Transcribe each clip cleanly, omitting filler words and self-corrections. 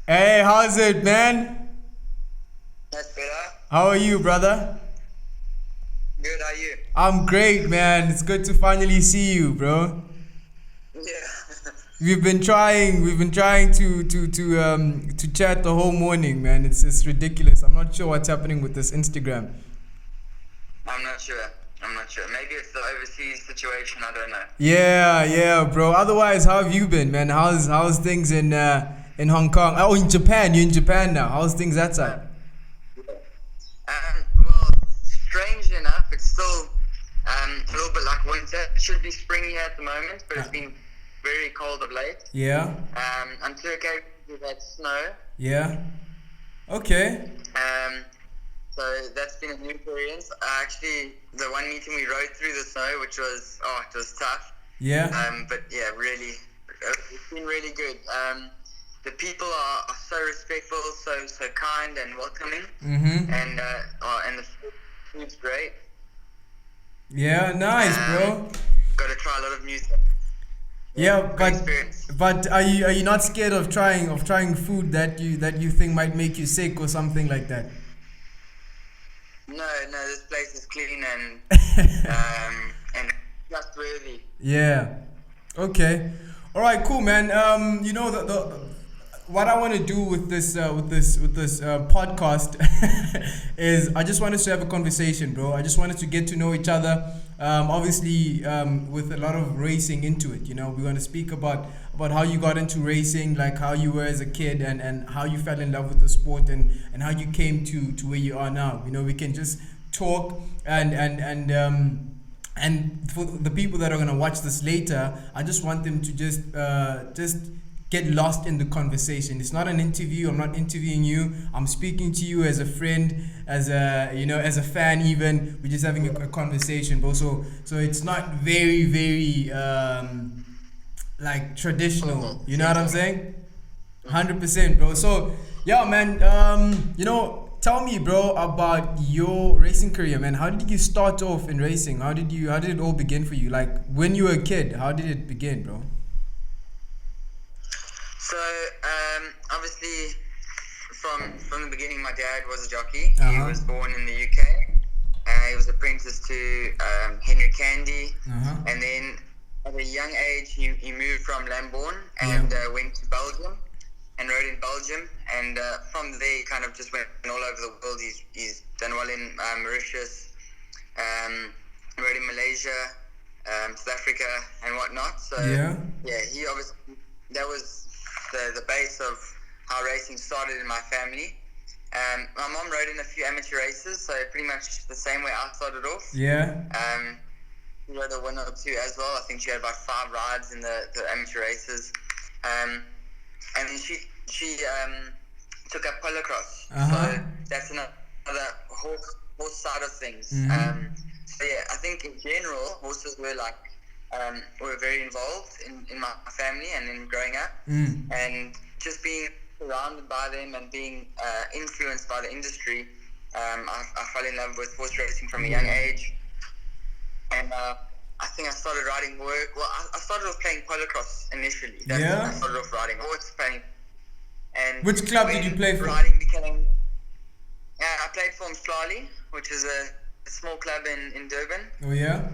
Hey, how's it, man? That's better. How are you, brother? Good, how are you? I'm great, man. It's good to finally see you, bro. Yeah. We've been trying to chat the whole morning, man. It's ridiculous. I'm not sure what's happening with this Instagram. I'm not sure. I'm not sure. Maybe it's the overseas situation. I don't know. Yeah, bro. Otherwise, how have you been, man? How's things in Hong Kong? Oh, in Japan. You're in Japan now. How's things that side? Yeah. Well, strange enough, it's still a little bit like winter. It should be spring here at the moment, but it's been very cold of late. Yeah, Until occasionally we've had snow. yeah. Okay. Um, so that's been a new experience. Actually, the one meeting we rode through the snow, which was, it was tough. Yeah. But yeah, really, it's been really good. The people are so respectful, so kind and welcoming, Mm-hmm. and the food's great. Yeah, nice, bro. Got to try a lot of new stuff. Yeah, Great experience. but are you not scared of trying food that you think might make you sick or something like that? No, this place is clean and trustworthy. Yeah. Okay. All right. Cool, man. The what I want to do with this podcast is I just wanted to have a conversation, bro. I just wanted to get to know each other. Obviously, with a lot of racing into it. We want to speak about how you got into racing, like how you were as a kid, and how you fell in love with the sport, and how you came to where you are now. We can just talk and for the people that are gonna watch this later, I just want them to just get lost in the conversation. It's not an interview. I'm not interviewing you. I'm speaking to you as a friend, as a fan. Even we're just having a conversation, bro. So it's not very like traditional. You know what I'm saying? 100%, bro. So yeah, man. Tell me, bro, about your racing career, man. How did you start off in racing? How did it all begin for you? Like when you were a kid, how did it begin, bro? So, obviously, from the beginning, my dad was a jockey. He Uh-huh. was born in the UK. He was apprenticed to Henry Candy, and then at a young age, he moved from Lambourne and went to Belgium and rode in Belgium. And from there, he kind of just went all over the world. He's done well in Mauritius, rode in Malaysia, South Africa, and whatnot. So he obviously, that was the base of how racing started in my family. My mom rode in a few amateur races, so pretty much the same way I started off. Yeah. She rode a 1 or 2 as well. I think she had about 5 rides in the amateur races. And then she took up polocross. So that's another horse side of things. So yeah, I think in general, horses were very involved in my family and in growing up. And just being surrounded by them and being influenced by the industry, I fell in love with horse racing from a young age. And I think I started riding I started off playing polocross initially. That's when I started off riding horse playing. And which club did you play for? Riding became... I played for Mslali, which is a small club in Durban. Oh yeah.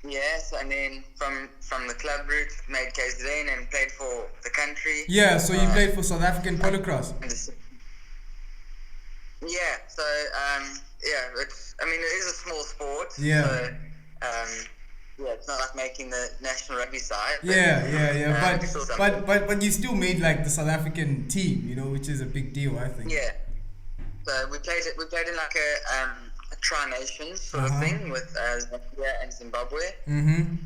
Yes, and then from the club route, made KZN and played for the country. Yeah, so you played for South African polocross. Yeah, so it is a small sport. Yeah. So, it's not like making the national rugby side. But you still made like the South African team, which is a big deal, I think. Yeah. So we played in like a tri-nations sort of thing with Zambia and Zimbabwe. And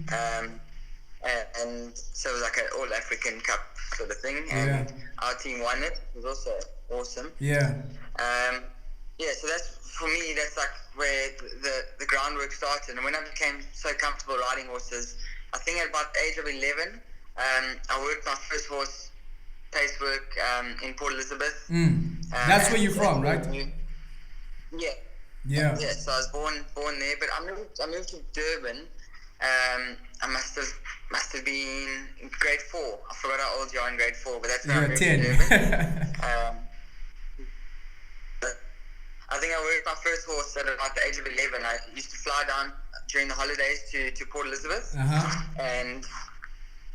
so it was like an all-African cup sort of thing, and our team won it. It was also awesome. So for me, that's like where the groundwork started. And when I became so comfortable riding horses, I think at about the age of 11, I worked my first horse pace work in Port Elizabeth. That's where you're from, right? Yeah. Yeah, so I was born there, but I moved to Durban I must have been in grade 4. I forgot how old you are in grade 4, but that's when I You're moved 10. to Durban. I think I worked my first horse at about the age of 11. I used to fly down during the holidays to Port Elizabeth, and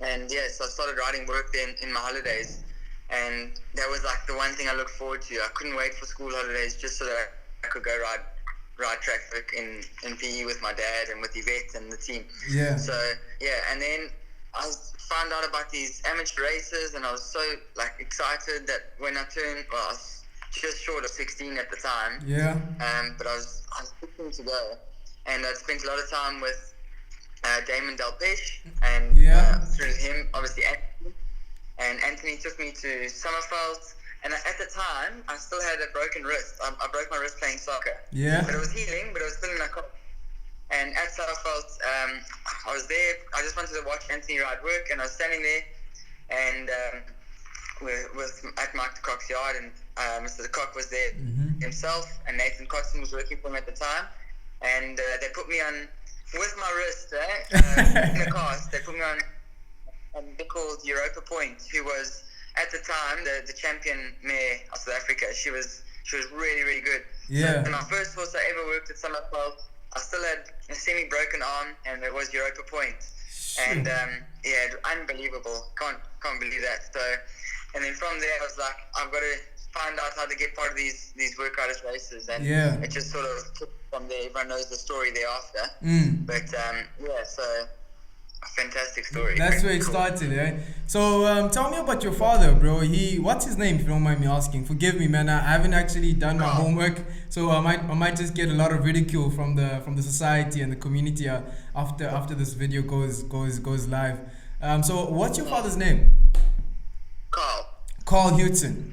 yeah, so I started riding work there in my holidays, and that was like the one thing I looked forward to. I couldn't wait for school holidays just so that I could go ride track work in PE with my dad and with Yvette and the team. Yeah. So yeah, and then I found out about these amateur races, and I was so like excited that when I turned, well, I was just short of 16 at the time. Yeah. But I was pushing to go, and I spent a lot of time with Damon Delpeche, and through him, obviously, Anthony took me to Summerfeld, and at the time, I still had a broken wrist. I broke my wrist playing soccer. Yeah. But it was healing, but it was still in a cot. And at Summerfeld, I was there. I just wanted to watch Anthony ride work, and I was standing there, and at Mike de Kock's yard, and Mr. de Kock was there himself, and Nathan Coxon was working for him at the time, and they put me on with my wrist in a cast. They put me on a bit called Europa Point, who was at the time the champion mare of South Africa. She was really, really good. Yeah. So my first horse I ever worked at Summerfeld, I still had a semi-broken arm, and it was Europa Point. And yeah, unbelievable. Can't believe that. So, and then from there I was like, I've got to find out how to get part of these work riders races, and it just sort of took from there. Everyone knows the story thereafter. But yeah, so a fantastic story. That's where it started, eh? So tell me about your father, bro. What's his name, if you don't mind me asking? Forgive me, man. I haven't actually done my homework, so I might just get a lot of ridicule from the society and the community after this video goes live. So what's your father's name? Carl Hewitson.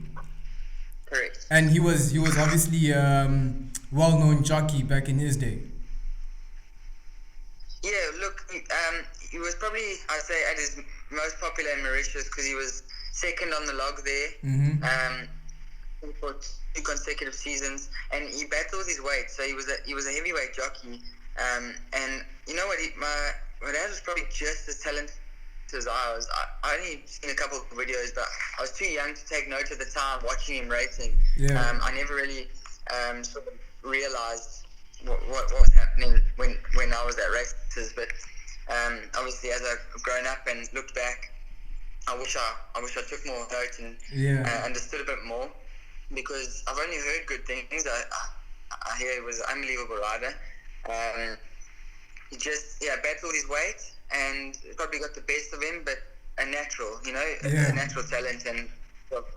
Correct. And he was obviously well-known jockey back in his day. Yeah, look, he was probably, I'd say, at his most popular in Mauritius because he was second on the log there for 2 consecutive seasons, and he battled his weight. So he was a heavyweight jockey, and you know what? My dad was probably just as talented as I was. I only seen a couple of videos, but I was too young to take note at the time watching him racing. Yeah. I never really sort of realized what was happening when I was at races. But obviously, as I've grown up and looked back, I wish I took more note and understood a bit more, because I've only heard good things. I hear he was an unbelievable rider. He just battled his weight and probably got the best of him, but a natural, a natural talent and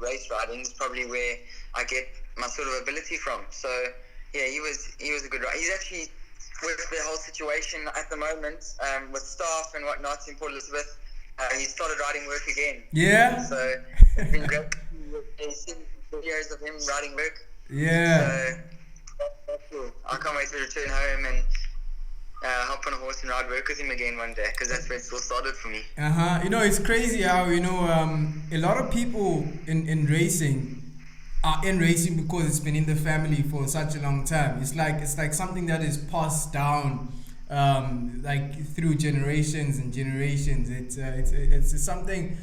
race riding is probably where I get my sort of ability from. So yeah, he was a good rider. He's actually, with the whole situation at the moment, with staff and whatnot in Port Elizabeth, he started riding work again. Yeah. So it's been great. I've seen videos of him riding work. Yeah. So that's cool. I can't wait to return home and hop on a horse and ride work with him again one day, because that's where it all started for me. It's crazy how a lot of people in racing are in racing because it's been in the family for such a long time. It's like something that is passed down like through generations and generations. It's something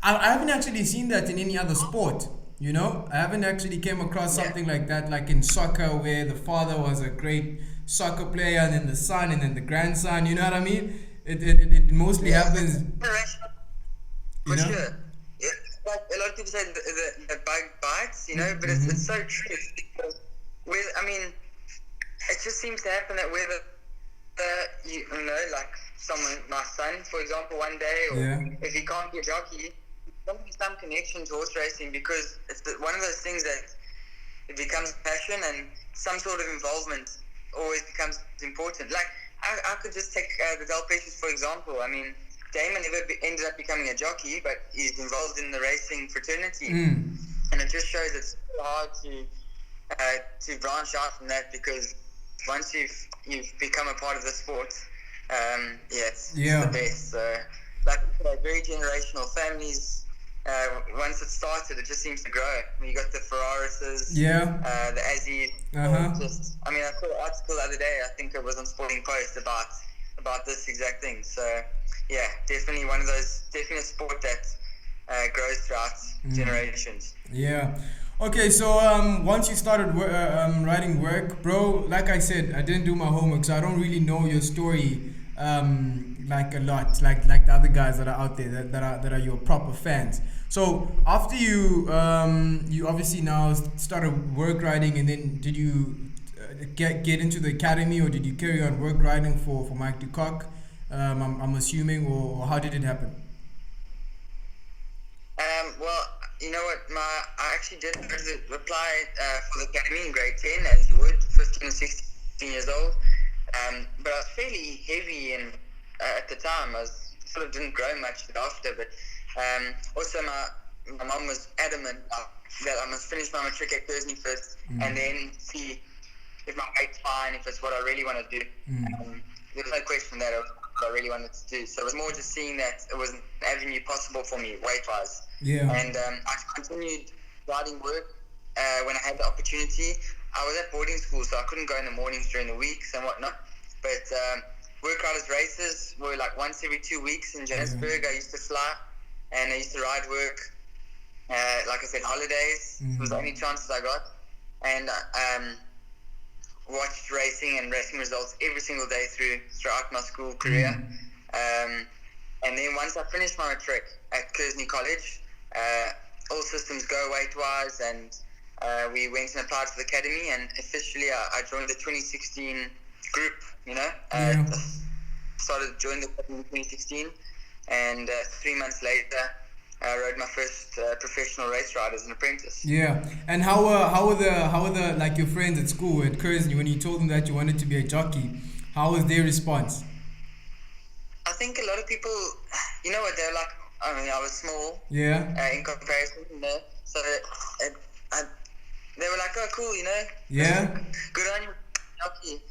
I haven't actually seen that in any other sport. I haven't actually came across something like that, like in soccer, where the father was a great soccer player, and then the son, and then the grandson. You know what I mean? It mostly happens. For sure. Like a lot of people say the bug bites, but it's so true. Because it just seems to happen that whether like someone, my son, for example, one day, or if he can't be a jockey, there's going to be some connection to horse racing, because it's one of those things that it becomes passion, and some sort of involvement always becomes important. Like I could just take the Delpeches for example. Damon never ended up becoming a jockey, but he's involved in the racing fraternity, and it just shows it's hard to branch out from that, because once you've become a part of the sport, it's the best. So, like very generational families. Once it started, it just seems to grow. You got the Ferrarises, the Azzies. I saw an article the other day, I think it was on Sporting Post, about about this exact thing. So yeah, definitely one of those, definitely a sport that grows throughout generations. Yeah. Okay, so once you started writing work, bro, like I said, I didn't do my homework, so I don't really know your story like a lot, like the other guys that are out there that are your proper fans. So after you obviously now started work writing, and then did you get into the academy, or did you carry on work writing for Mike DeCock? I'm assuming, or how did it happen? Well, you know what? I actually did apply for the academy in grade 10, as you would, 15 and 16 years old. But I was fairly heavy at the time. I sort of didn't grow much after, but also my mom was adamant that I must finish my matric at Kersney first, and then see if my weight's fine, if it's what I really want to do. There was no question that it was what I really wanted to do. So it was more just seeing that it was an avenue possible for me weight-wise. Yeah. And I continued writing work when I had the opportunity. I was at boarding school, so I couldn't go in the mornings during the weeks and whatnot. But work riders races were like once every 2 weeks in Johannesburg. I used to fly, and I used to ride work. Like I said, holidays was the only chances I got. And watched racing and racing results every single day throughout my school career. And then once I finished my matric at Kersney College, all systems go weight-wise, and we went and applied for the academy, and officially I joined the 2016 group, started joining the academy in 2016, and 3 months later I rode my first professional race ride as an apprentice. Yeah, and how were the like your friends at school at Kersney when you told them that you wanted to be a jockey? How was their response? I think a lot of people, you know what, they're like, I mean, I was small. Yeah. In comparison, so they were like, oh, cool, Yeah. Good on you, jockey.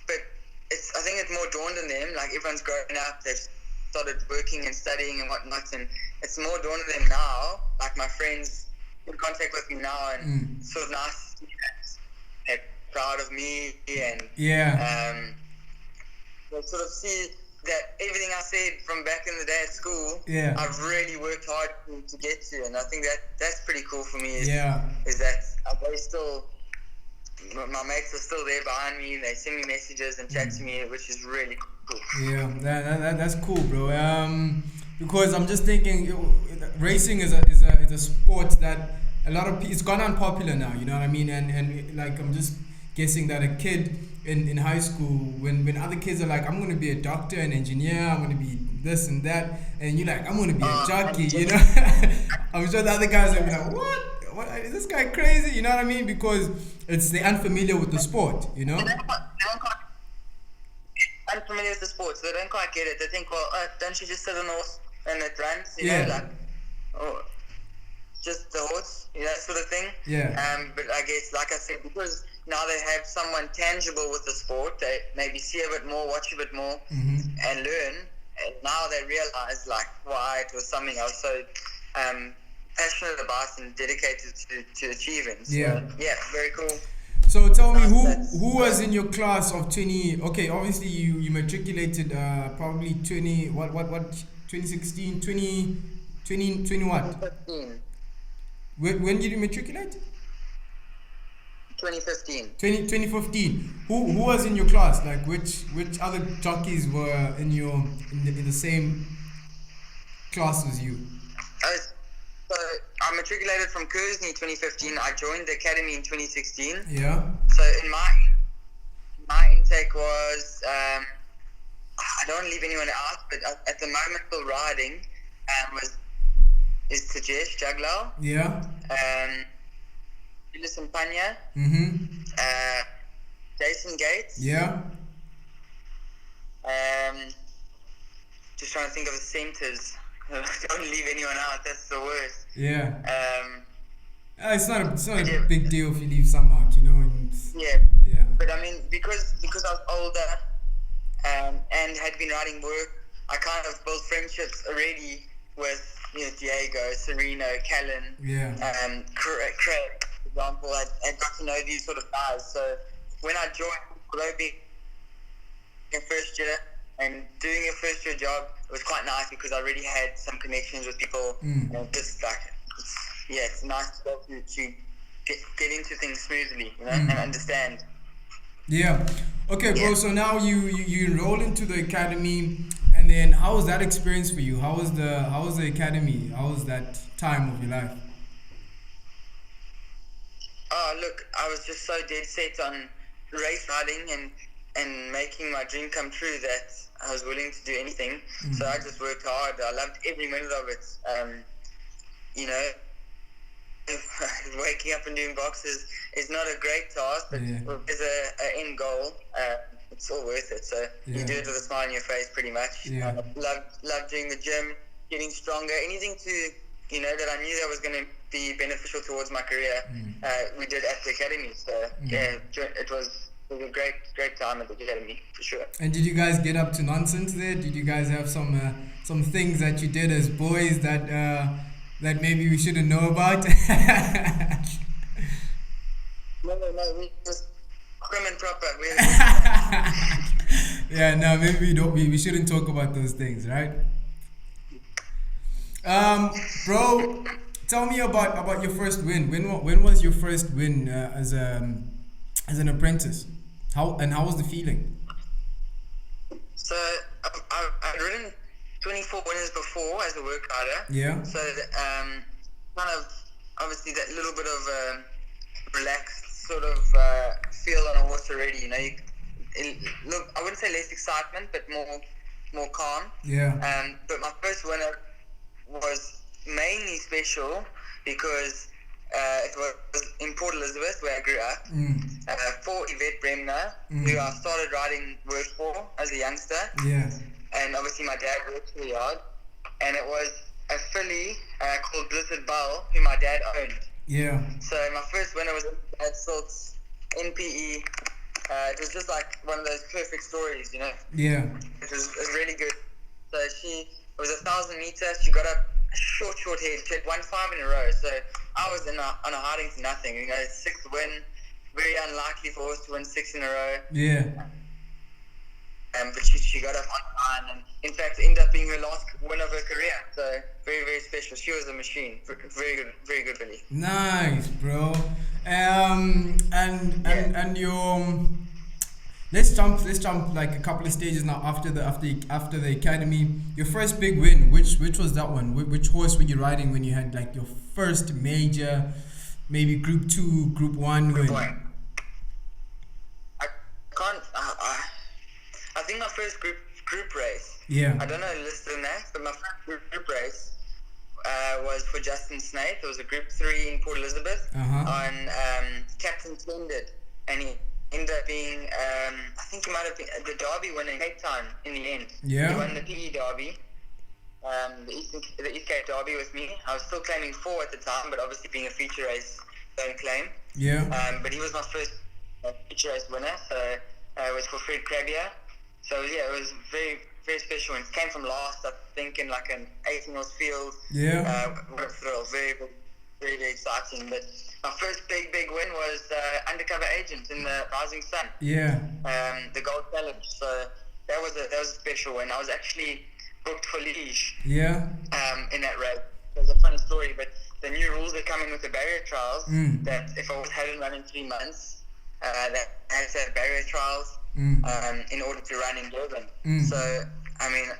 But I think it's more dawned on them. Like, everyone's grown up, they've started working and studying and whatnot, and it's more dawned on them now. Like, my friends in contact with me now, and it's sort of nice to see that they're proud of me, and they sort of see that everything I said from back in the day at school, I've really worked hard to get to, and I think that's pretty cool for me. Is that they still, my mates are still there behind me. They send me messages and chat to me, which is really cool. Yeah, that's cool, bro. Because I'm just thinking, racing is a sport that a lot of people, it's gone unpopular now. You know what I mean? And like, I'm just guessing that a kid in high school, when other kids are like, I'm going to be a doctor, an engineer, I'm going to be this and that, and you're like, I'm going to be a jockey, you know? I'm sure the other guys are like, what is this guy crazy? You know what I mean? Because they're unfamiliar with the sport, you know? Unfamiliar with the sport, so they don't quite get it. They think, well, don't you just sit on the horse and it runs, you know, like, just the horse, that sort of thing. But I guess, like I said, because now they have someone tangible with the sport, they maybe see a bit more, watch a bit more, and learn. And now they realize, like, why it was something I was so passionate about and dedicated to achieving. So, yeah, very cool. So tell me, who was in your class of 20? Okay, obviously you matriculated probably 20. What 2016, 20 what? 2015. When did you matriculate? 2015. 2015. Who was in your class? Like which other jockeys were in the same class as you? So I matriculated from Kersney 2015. I joined the academy in 2016. Yeah. So in my intake was I don't want to leave anyone out, but at the moment still riding is Tajesh Jaglau. Yeah. Julius Mpanya. Jason Gates. Yeah. Just trying to think of the centers. Don't leave anyone out. That's the worst. Yeah. It's not a big deal if you leave some out, you know. Yeah. But I mean, because I was older and had been writing work, I kind of built friendships already with Diego, Sereno, Callan, Craig, for example. I got to know these sort of guys. So when I joined, although being in first year, and doing a first year job was quite nice because I already had some connections with people. And just like, it's nice to be able to get into things smoothly, and understand. Yeah. Okay, bro. So now you enroll into the academy, and then how was that experience for you? How was the academy? How was that time of your life? Oh, look, I was just so dead set on race riding and making my dream come true that I was willing to do anything. So I just worked hard. I loved every minute of it. You know, waking up and doing boxes is not a great task, but there's an end goal. It's all worth it. So you do it with a smile on your face, pretty much. Love doing the gym, getting stronger, anything to that I knew that was going to be beneficial towards my career. We did at the academy. So it was a great time at the academy for sure. And did you guys get up to nonsense there? Did you guys have some things that you did as boys that maybe we shouldn't know about? No, we just prim and proper. Yeah, no, maybe we shouldn't talk about those things, right? Bro, tell me about your first win. When was your first win as an apprentice? How was the feeling? So I'd ridden 24 winners before as a work rider. Yeah. So kind of obviously that little bit of relaxed sort of feel on a horse already. Look, I wouldn't say less excitement, but more calm. Yeah. But my first winner was mainly special because it was in Port Elizabeth where I grew up for Yvette Bremner, who I started riding work for as a youngster. Yeah. And obviously my dad worked really hard, and it was a filly called Blizzard Bell who my dad owned. Yeah. So my first winner was at Silks NPE. It was just like one of those perfect stories, Yeah. It was really good. So it was 1,000 meters. She got up short head. She had won 5 in a row. So I was on a hiding to nothing. 6th win. Very unlikely for us to win 6 in a row. Yeah. But she got up on time, and in fact ended up being her last win of her career. So very, very special. She was a machine. Very good filly. Nice, bro. And your let's jump like a couple of stages now after the academy. Your first big win, which was that one? Which horse were you riding when you had like your first major, maybe Group 2, Group 1 win? I think my first group race. Yeah. I don't know listed in that, but my first group race was for Justin Snape. It was a Group 3 in Port Elizabeth on Captain Splendid, and he ended up being, I think he might have been the Derby winner in Cape Town in the end. Yeah. He won the PE Derby, the East Cape Derby with me. I was still claiming 4 at the time, but obviously being a feature race, don't claim. Yeah. But he was my first feature race winner, so it was for Fred Crabbier. So yeah, it was very, very special. And it came from last, I think, in like an 18-horse field. Yeah. What a thrill. Very, very, very exciting. But my first big win was Undercover Agent in the Rising Sun. Yeah. The Gold Challenge. So that was a special win. I was actually booked for Liege. Yeah. In that race. It was a funny story, but the new rules that come in with the barrier trials, that if I hadn't run in 3 months, that I had to have barrier trials in order to run in Durban. So, I mean,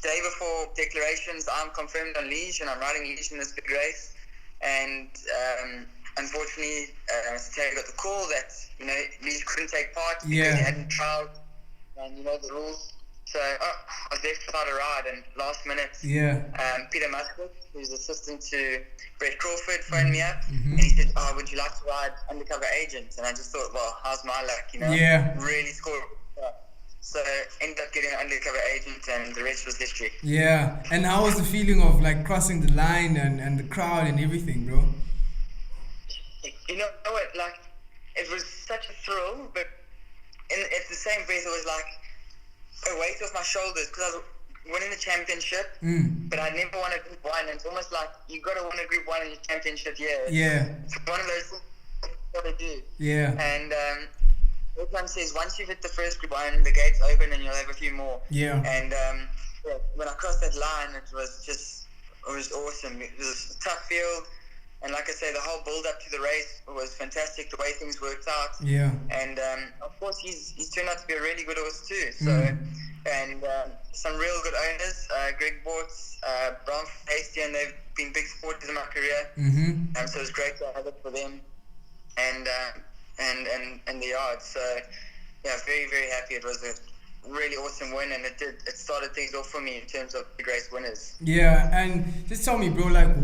day before declarations, I'm confirmed on Liege, and I'm riding Liege in this big race. And unfortunately, Terry got the call that Liege couldn't take part because he hadn't trialed, and the rules. So I was there to start a ride, and last minute, Peter Muscat, who's assistant to Brett Crawford, phoned me up, and he said, "Oh, would you like to ride Undercover Agent?" And I just thought, well, how's my luck, Really scored. So ended up getting an Undercover Agent, and the rest was history. Yeah. And how was the feeling of like crossing the line and the crowd and everything, bro? You know what? Like, it was such a thrill, but at the same breath, it was like a weight off my shoulders because I was winning the championship, but I never won a Group 1. And it's almost like you got to win a Group 1 in your championship year. Yeah. It's one of those things you got to do. Yeah. And everyone says once you've hit the first group one, the gates open and you'll have a few more. Yeah. And when I crossed that line, it was awesome. It was a tough field. And like I say, the whole build up to the race was fantastic, the way things worked out. Yeah. And of course, he's turned out to be a really good horse too. So, and some real good owners, Greg Bortz, Bram Hasty, and they've been big supporters in my career. So it was great to have it for them, and the yard. So yeah, very, very happy. It was a really awesome win, and it started things off for me in terms of big race winners. Yeah, and just tell me, bro, like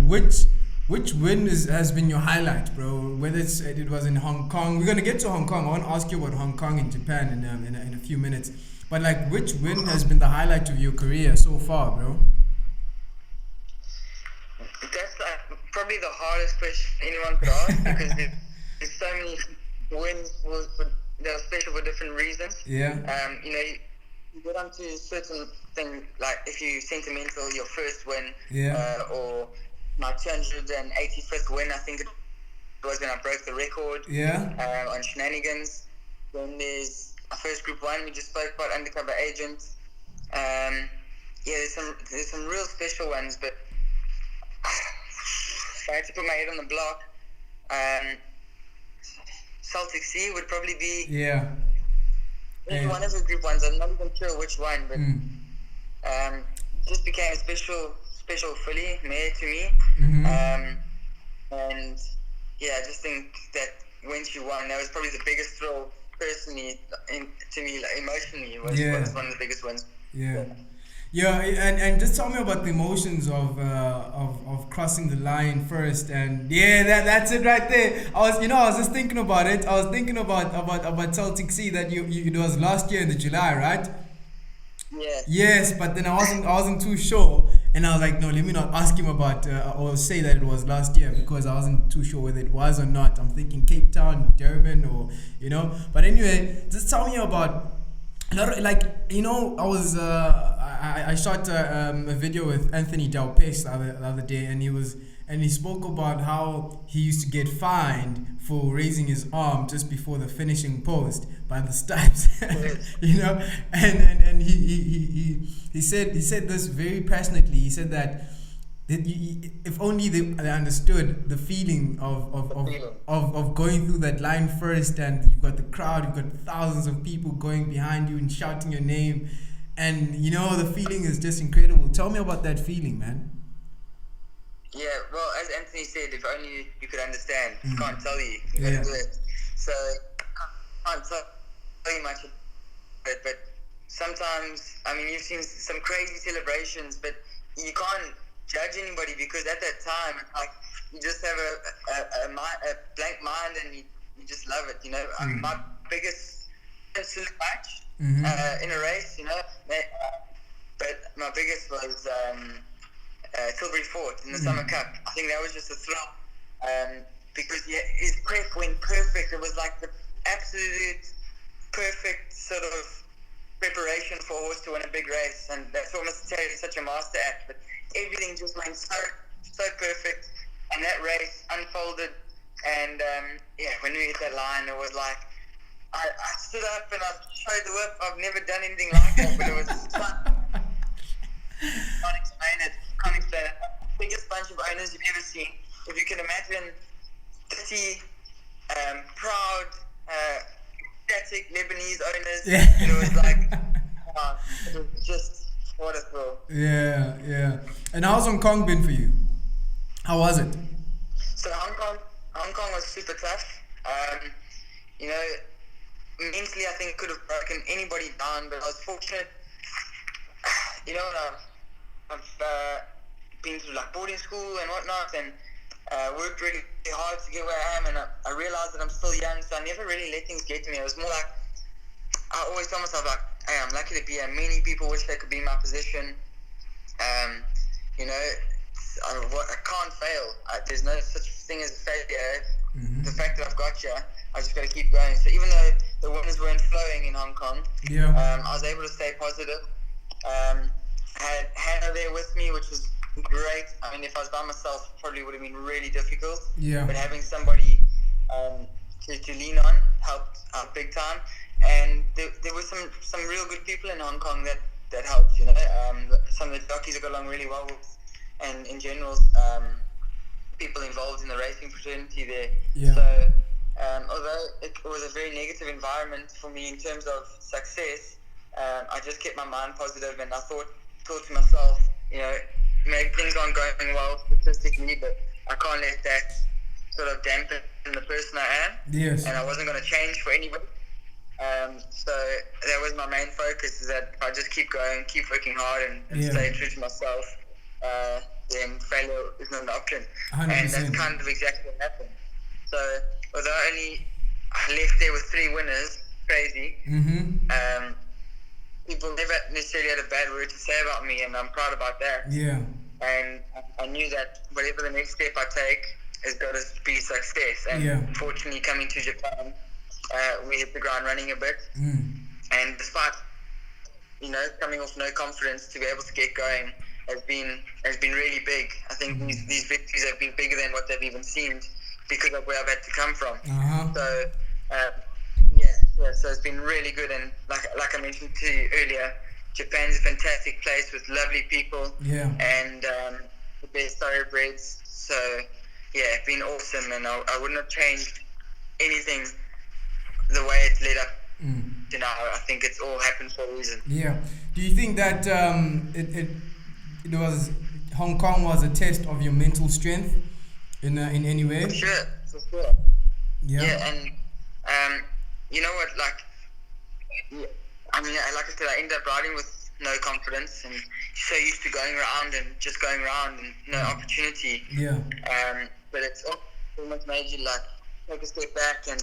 which win has been your highlight, bro? Whether it was in Hong Kong. We're gonna get to Hong Kong. I want to ask you about Hong Kong and Japan in a few minutes. But like, which win has been the highlight of your career so far, bro? That's probably the hardest question anyone could ask because there's so many wins that are special for different reasons. Yeah. You get onto certain things, like if you're sentimental, your first win, or my 285th win, I think it was when I broke the record. Yeah. On Shenanigans. Then there's our first Group 1 we just spoke about, Undercover Agent. There's some real special ones, but if I had to put my head on the block, Celtic Sea would probably be one of the Group 1s. I'm not even sure which one, but just became a special filly mare to me. And yeah, I just think that when she won, that was probably the biggest thrill personally to me, like emotionally, was one of the biggest wins. Yeah, and just tell me about the emotions of crossing the line first, and that's it right there. I was just thinking about it. I was thinking about Celtic Sea, that it was last year in the July, right? Yeah. Yes, but then I wasn't too sure, and I was like, no, let me not ask him about or say that it was last year, because I wasn't too sure whether it was or not. I'm thinking Cape Town, Durban, or But anyway, just tell me about. I shot a video with Anthony Dalpes the other day, and he spoke about how he used to get fined for raising his arm just before the finishing post by the stripes. And he said this very passionately. He said that if only they understood the feeling of going through that line first, and you've got the crowd, you've got thousands of people going behind you and shouting your name, and the feeling is just incredible. Tell me about that feeling, man. Yeah, well, as Anthony said, if only you could understand. Can't tell you. You gotta do it. So can't tell you much about it, but sometimes, you've seen some crazy celebrations, but you can't judge anybody, because at that time, like, you just have a blank mind, and you just love it. My biggest match in a race, but my biggest was Tilbury Fort in the Summer Cup. I think that was just a thrill, because his prep went perfect. It was like the absolute perfect sort of preparation for a horse to win a big race, and that's what Mr. Taylor is such a master at. But everything just went so perfect, and that race unfolded. And when we hit that line, it was like I stood up and I showed the whip. I've never done anything like that, but it was fun. Can't explain it. Biggest bunch of owners you've ever seen. If you can imagine 30 proud, ecstatic Lebanese owners, it was like, it was just what a thrill. Yeah. And how's Hong Kong been for you? How was it? So Hong Kong was super tough. Mentally, I think could have broken anybody down, but I was fortunate. I've been through like boarding school and whatnot, and worked really hard to get where I am, and I realized that I'm still young, so I never really let things get to me. It was more like, I always tell myself, like, hey, I'm lucky to be here. Many people wish they could be in my position. I can't fail. There's no such thing as a failure. The fact that I've got you, I just got to keep going. So even though the winners weren't flowing in Hong Kong, I was able to stay positive. I had Hannah there with me, which was great. If I was by myself, it probably would have been really difficult. But having somebody to lean on helped out big time. And there were some real good people in Hong Kong that helped, some of the jockeys I got along really well with, and in general, people involved in the racing fraternity there. Yeah. So, although it was a very negative environment for me in terms of success, I just kept my mind positive, and I thought to myself, maybe things aren't going well statistically, but I can't let that sort of dampen the person I am. Yes. And I wasn't going to change for anybody. So that was my main focus, is that if I just keep going, keep working hard, and stay true to myself, then failure is not an option. 100%. And that's kind of exactly what happened. So although I left there with 3 winners, crazy, people never necessarily had a bad word to say about me, and I'm proud about that. Yeah. And I knew that whatever the next step I take is going to be success. And fortunately, coming to Japan, we hit the ground running a bit. And despite, coming off no confidence, to be able to get going has been really big. I think these victories have been bigger than what they've even seemed, because of where I've had to come from. So, so it's been really good. And like I mentioned to you earlier, Japan's a fantastic place with lovely people. Yeah. And the best thoroughbreds. So, it's been awesome, and I wouldn't have changed anything the way it led up to now. I think it's all happened for a reason. Yeah. Do you think that it was Hong Kong was a test of your mental strength in any way? For sure. Yeah, and you know what, like I said, I ended up riding with no confidence, and so used to going around and no opportunity. Yeah. But it's almost made you take a step back and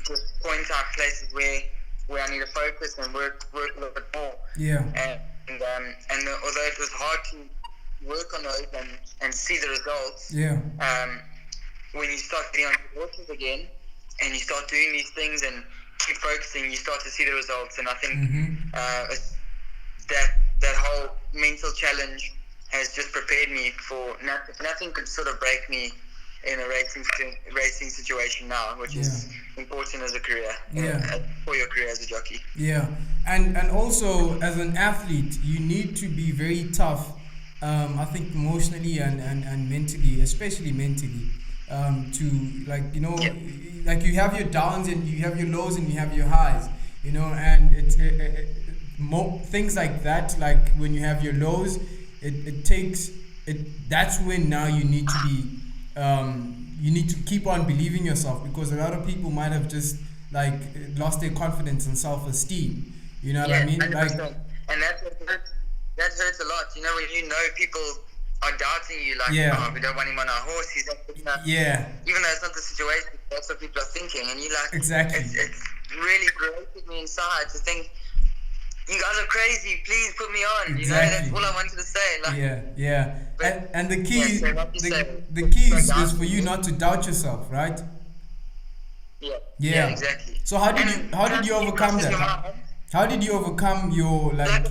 just point out places where I need to focus and work a little bit more. Yeah. And although it was hard to work on those and see the results, when you start getting on the horses again and you start doing these things and keep focusing, you start to see the results. And I think that whole mental challenge has just prepared me for nothing could sort of break me in a racing situation now, which is important as a career, for your career as a jockey. Yeah, and also as an athlete, you need to be very tough. I think emotionally and mentally, especially mentally, to like you have your downs and you have your lows and you have your highs, and it's things like that. Like when you have your lows, it takes it. That's when now you need to be. You need to keep on believing yourself, because a lot of people might have just lost their confidence and self-esteem. You know what I mean? 100%. And that hurts a lot. When people are doubting you, we don't want him on our horse. He's not good enough. Yeah. Even though it's not the situation, that's what people are thinking. And exactly. It's really grated me inside to think, you guys are crazy, please put me on. Exactly. That's all I wanted to say. But, and the key the key is for you not to doubt yourself, right? Yeah, exactly. So how did you overcome that? How did you overcome your I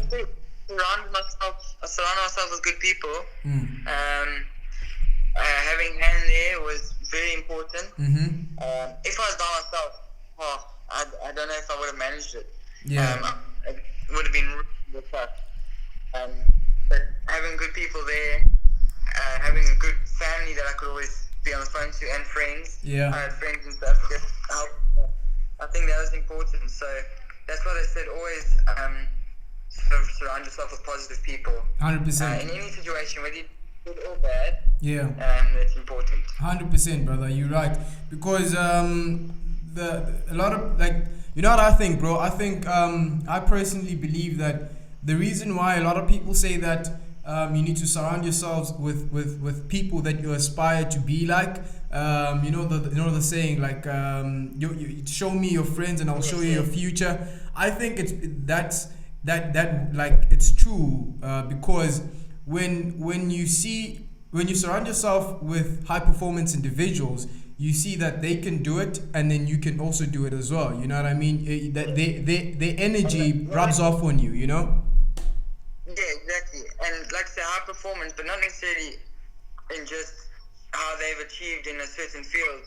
surround myself with good people. Having hand there was very important. If I was by myself, I don't know if I would have managed it. It would have been really tough. But having good people there, having a good family that I could always be on the phone to, and friends. I had friends in South Africa. I think that was important. So that's what I said, always sort of surround yourself with positive people. 100%. In any situation, whether you good or bad, it's important. 100%, brother. You're right. Because a lot of what I think, bro? I think I personally believe that the reason why a lot of people say that you need to surround yourselves with people that you aspire to be like. The saying you show me your friends and I'll show you your future. I think it's it's true because when you surround yourself with high performance individuals, you see that they can do it, and then you can also do it as well. You know what I mean? That their energy rubs off on you. Yeah, exactly. And say high performance, but not necessarily in just how they've achieved in a certain field.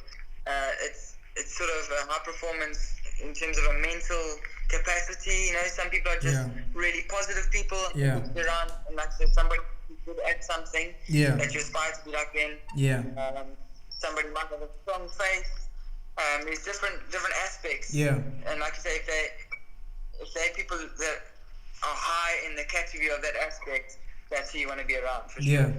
it's sort of a high performance in terms of a mental capacity. Some people are just really positive people. Yeah. Around, and like I said, somebody who's good at something that you aspire to be like them. Yeah. Somebody might have a strong faith. There's different aspects. Yeah. And like I say, if they people that are high in the category of that aspect, that's who you want to be around for sure.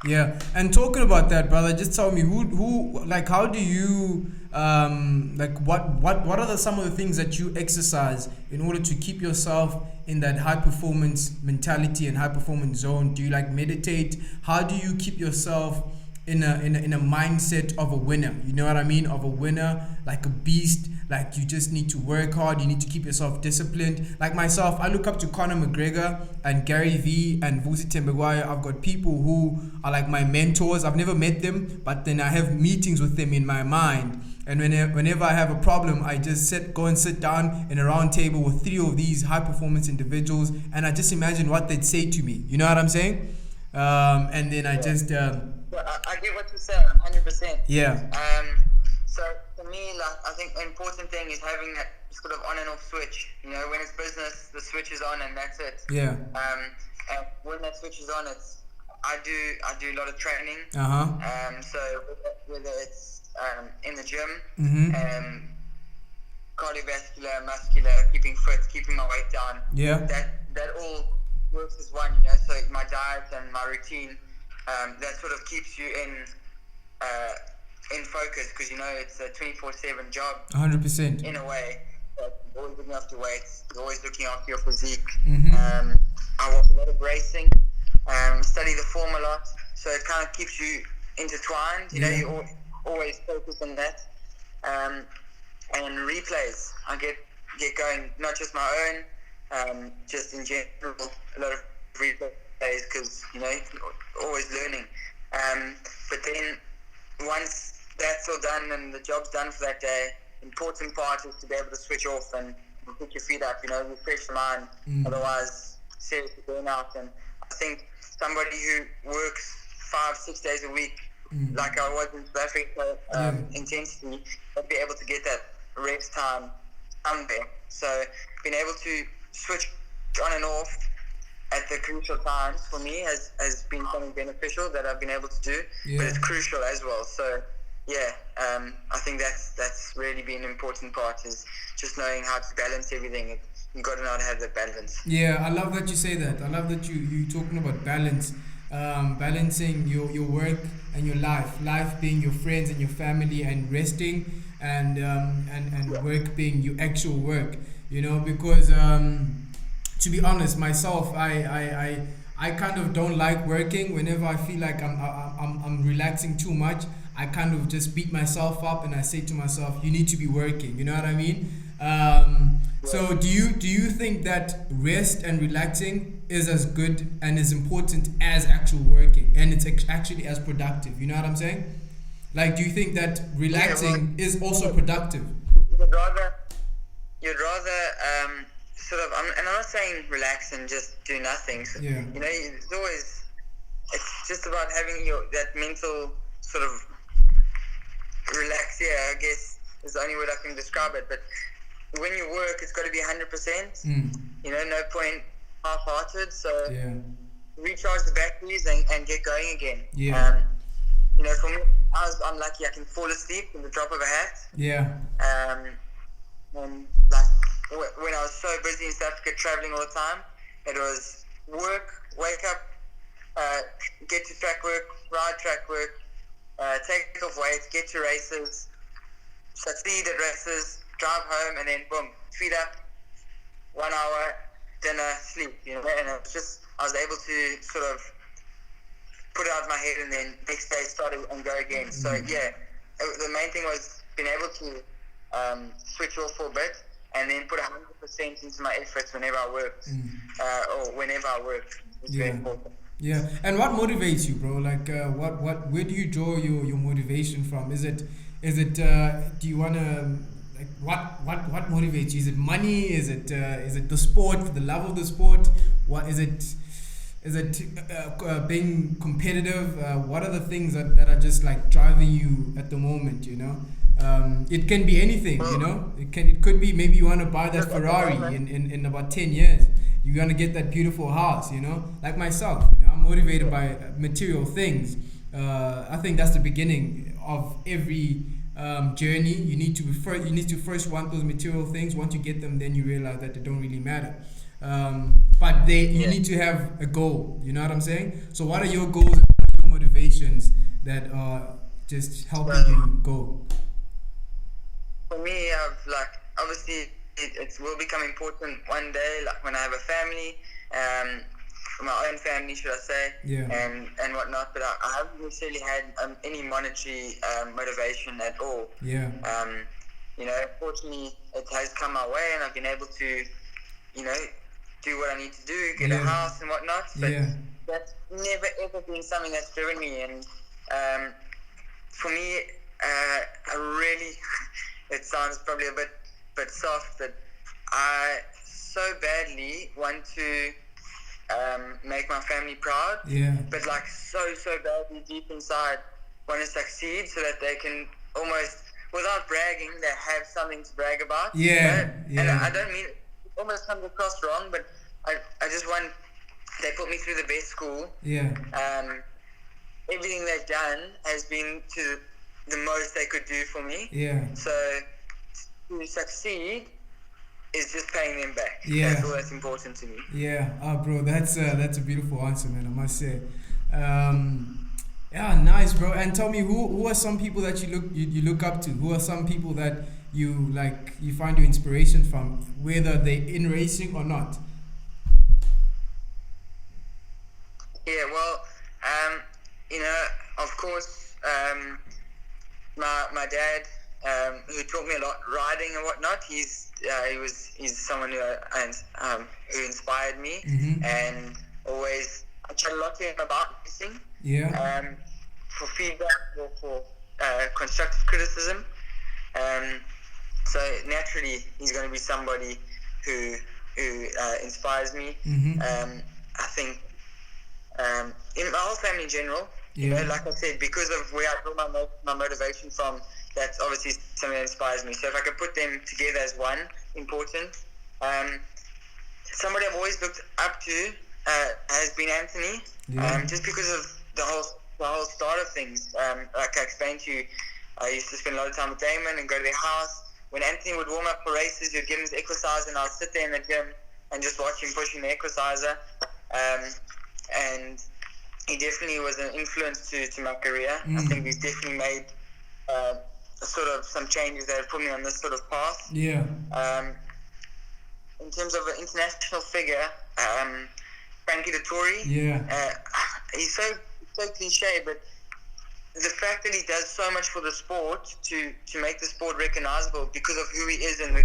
Yeah. And talking about that, brother, just tell me who like, how do you like, what are some of the things that you exercise in order to keep yourself in that high performance mentality and high performance zone? Do you like meditate? How do you keep yourself in a mindset of a winner? You know what I mean? Of a winner, like a beast. Like, you just need to work hard. You need to keep yourself disciplined. Like myself, I look up to Conor McGregor and Gary Vee and Vusi Tembegwayo. I've got people who are like my mentors. I've never met them, but then I have meetings with them in my mind. And whenever I have a problem, I just go and sit down in a round table with 3 of these high performance individuals, and I just imagine what they'd say to me. You know what I'm saying? And then I just I get what you're saying, 100%. Yeah. So for me, like, I think the important thing is having that sort of on and off switch. When it's business, the switch is on and that's it. Yeah. And when that switch is on, I do a lot of training. So whether it's in the gym, cardiovascular, muscular, keeping fit, keeping my weight down. Yeah. That all works as one. So my diet and my routine, that sort of keeps you in focus, because it's a 24/7 job. 100%. In a way, you're always looking after weights, you're always looking after your physique. I watch a lot of racing, study the form a lot, so it kind of keeps you intertwined. You always focus on that. And replays, I get going, not just my own, just in general, a lot of replays, because always learning. But then once that's all done and the job's done for that day, important part is to be able to switch off and put your feet up, refresh your mind. Otherwise, seriously burn out. And I think somebody who works 5-6 days a week, like I was in South Africa, intensely, will be able to get that rest time somewhere. So being able to switch on and off at the crucial times for me has been something beneficial that I've been able to do, but it's crucial as well. So I think that's really been an important part, is just knowing how to balance everything. You've got to know how to have that balance. Yeah, I love that you say that. I love that you talking about balance, balancing your work and your life being your friends and your family, and resting and work being your actual work. Because to be honest, myself, I kind of don't like working. Whenever I feel like I'm relaxing too much, I kind of just beat myself up and I say to myself, you need to be working. You know what I mean? So do you think that rest and relaxing is as good and as important as actual working, and it's actually as productive? You know what I'm saying? Like, do you think that relaxing is also productive? You'd rather sort of, and I'm not saying relax and just do nothing. So, it's just about having that mental sort of relax. I guess is the only word I can describe it. But when you work, it's got to be 100%. No point half-hearted. So recharge the batteries and get going again. For me, I'm lucky. I can fall asleep in the drop of a hat. And like when I was so busy in South Africa traveling all the time, it was work, wake up, get to track work, ride track work, take off weights, get to races, succeed at races, drive home, and then boom, feet up, 1 hour, dinner, sleep. And it was just, I was able to sort of put it out of my head, and then next day start and go again. So the main thing was being able to switch off for a bit, and then put 100% into my efforts whenever I worked, or whenever I worked. It's very important. Yeah, and what motivates you, bro? Like, where do you draw your motivation from? Is it do you wanna, like, what motivates you? Is it money? Is it the sport, the love of the sport? What is it? Is it being competitive? What are the things that are just like driving you at the moment? It can be anything. It could be maybe you want to buy that Ferrari in about 10 years. You're gonna get that beautiful house. Like myself. I'm motivated by material things. I think that's the beginning of every journey. You need to first want those material things. Once you get them, then you realize that they don't really matter. But you need to have a goal. You know what I'm saying? So what are your goals and your motivations that are just helping you go? For me, obviously it will become important one day, like when I have a family, for my own family, should I say, and whatnot. But I haven't necessarily had any monetary motivation at all. Fortunately, it has come my way, and I've been able to, do what I need to do, get a house and whatnot. But that's never ever been something that's driven me. And for me, I really, it sounds probably a bit soft, but I so badly want to make my family proud. But like so badly deep inside want to succeed so that they can almost, without bragging, they have something to brag about. And I don't mean it almost comes across wrong, but I just want, they put me through the best school. Everything they've done has been to the most they could do for me. So to succeed is just paying them back. That's all that's important to me. Bro, that's a beautiful answer, man, I must say. Nice, bro. And tell me, who are some people that you look up to? Who are some people that you find your inspiration from, whether they're in racing or not? Of course, my dad, who taught me a lot riding and whatnot. He's someone who inspired me, and always I chat a lot to him about racing. For feedback or for constructive criticism. So naturally, he's going to be somebody who inspires me. I think in my whole family in general, like I said, because of where I draw my motivation from, that's obviously something that inspires me. So if I could put them together as one important, somebody I've always looked up to has been Anthony, just because of the whole start of things. Like I explained to you, I used to spend a lot of time with Damon and go to their house. When Anthony would warm up for races, he'd give him his exercise, and I'd sit there in the gym and just watch him pushing the exerciser. And he definitely was an influence to my career. I think he's definitely made sort of some changes that have put me on this sort of path. In terms of an international figure, Frankie Dettori. He's so cliche, but the fact that he does so much for the sport to make the sport recognizable because of who he is and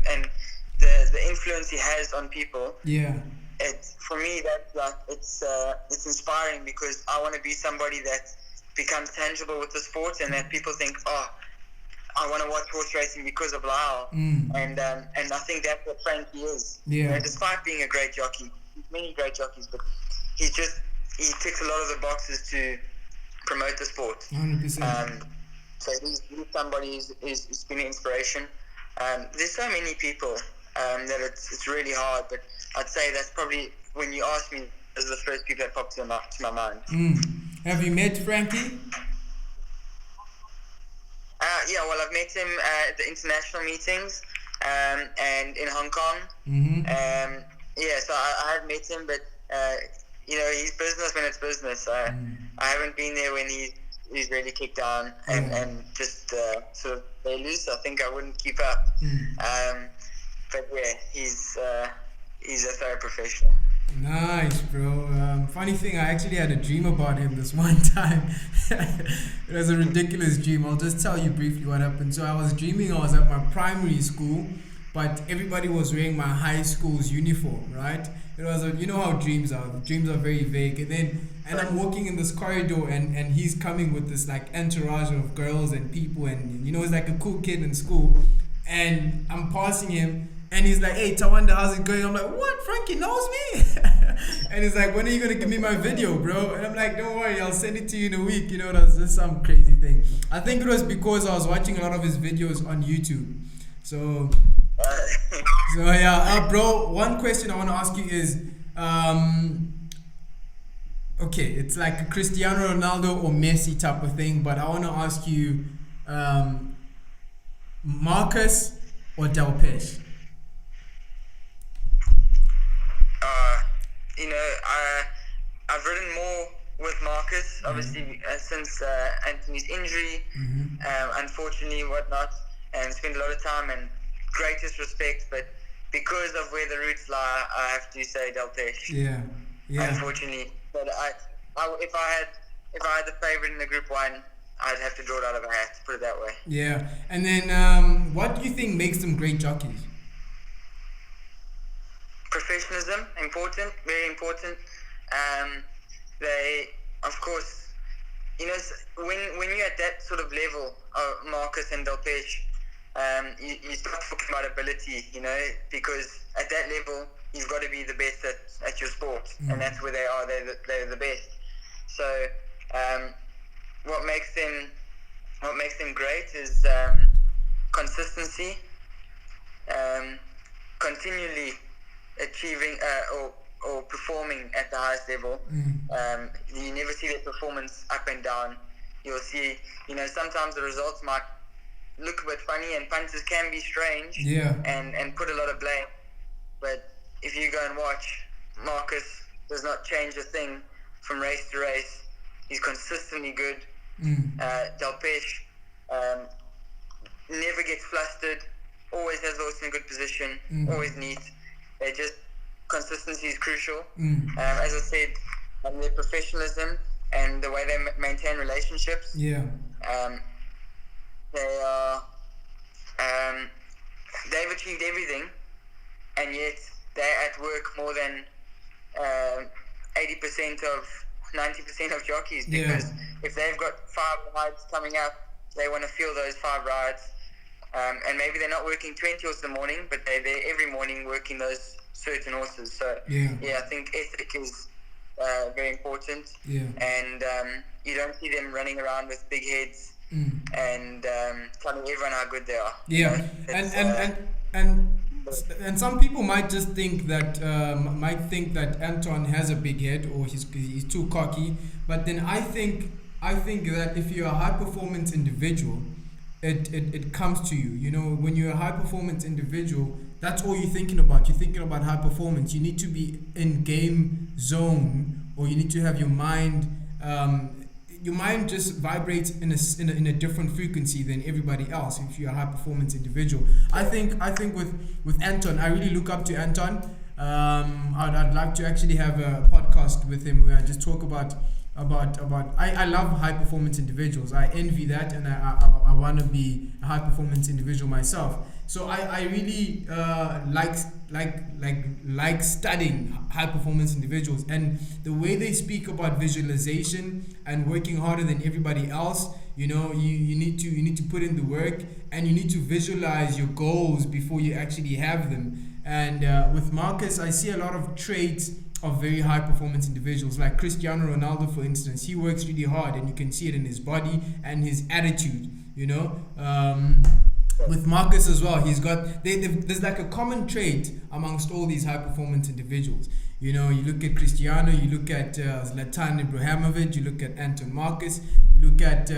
the influence he has on people. For me, that's it's inspiring, because I want to be somebody that becomes tangible with the sport, and that people think, oh, I want to watch horse racing because of Lyle. And I think that's what Frankie is. Despite being a great jockey, many great jockeys, but he ticks a lot of the boxes to promote the sport. 100%. So he's somebody who's been an inspiration. There's so many people that it's really hard, but I'd say that's probably, when you ask me, those are the first people that pop to my mind. Have you met Frankie? I've met him at the international meetings and in Hong Kong. So I have met him, but he's business when it's business. I haven't been there when he's really kicked down and just sort of lay loose. I think I wouldn't keep up. But yeah, he's a thorough professional. Nice, bro. Funny thing, I actually had a dream about him this one time. It was a ridiculous dream. I'll just tell you briefly what happened. So I was dreaming I was at my primary school, but everybody was wearing my high school's uniform, right? It was you know how dreams are. Dreams are very vague. And I'm walking in this corridor, and he's coming with this like entourage of girls and people, and he's like a cool kid in school. And I'm passing him, and he's like, "Hey, Tawanda, how's it going?" I'm like, "What? Frankie knows me?" And he's like, when are you gonna give me my video, bro? And I'm like, don't worry, I'll send it to you in a week. You know, that's just some crazy thing. I think it was because I was watching a lot of his videos on YouTube. So yeah, bro. One question I want to ask you is, okay, it's like a Cristiano Ronaldo or Messi type of thing, but I want to ask you, Marcus or Delpesh? I've ridden more with Marcus, obviously, since Anthony's injury, unfortunately, whatnot, and spent a lot of time, and greatest respect, but because of where the roots lie, I have to say Delpesh. Yeah. Unfortunately, but if I had the favorite in the Group 1, I'd have to draw it out of a hat, put it that way. Yeah, and then what do you think makes them great jockeys? Professionalism, important, very important. They, of course, when you're at that sort of level of Marcus and Delpesh, you start talking about ability, because at that level you've got to be the best at your sport, and that's where they are. They're the best. So what makes them great is consistency, continually achieving or performing at the highest level. You never see their performance up and down. You'll see, sometimes the results might look a bit funny, and punters can be strange, and put a lot of blame. But if you go and watch, Marcus does not change a thing from race to race. He's consistently good. Delpesh never gets flustered, always has those in a good position, always neat. They just, consistency is crucial. As I said, their professionalism and the way they maintain relationships. They are, they've achieved everything, and yet they're at work more than 90% of jockeys, because if they've got 5 rides coming up, they want to feel those 5 rides, and maybe they're not working 20 horses in the morning, but they're there every morning working those certain horses. So I think ethic is very important, and you don't see them running around with big heads and telling everyone how good they are. And some people might just think that Anton has a big head, or he's too cocky. But then I think that if you're a high performance individual, it comes to you. When you're a high performance individual, that's all you're thinking about. You're thinking about high performance. You need to be in game zone, or you need to have your mind. Your mind just vibrates in a different frequency than everybody else. If you're a high performance individual, I think with Anton, I really look up to Anton. I'd like to actually have a podcast with him where I just talk about I love high performance individuals. I envy that, and I want to be a high performance individual myself. So I really like studying high performance individuals, and the way they speak about visualization and working harder than everybody else. You need to put in the work, and you need to visualize your goals before you actually have them. And with Marcus, I see a lot of traits of very high performance individuals, like Cristiano Ronaldo, for instance. He works really hard, and you can see it in his body and his attitude. With Marcus as well, he's got there's like a common trait amongst all these high performance individuals. You look at Cristiano, you look at Zlatan Ibrahimovic, you look at Anton Marcus, you look at you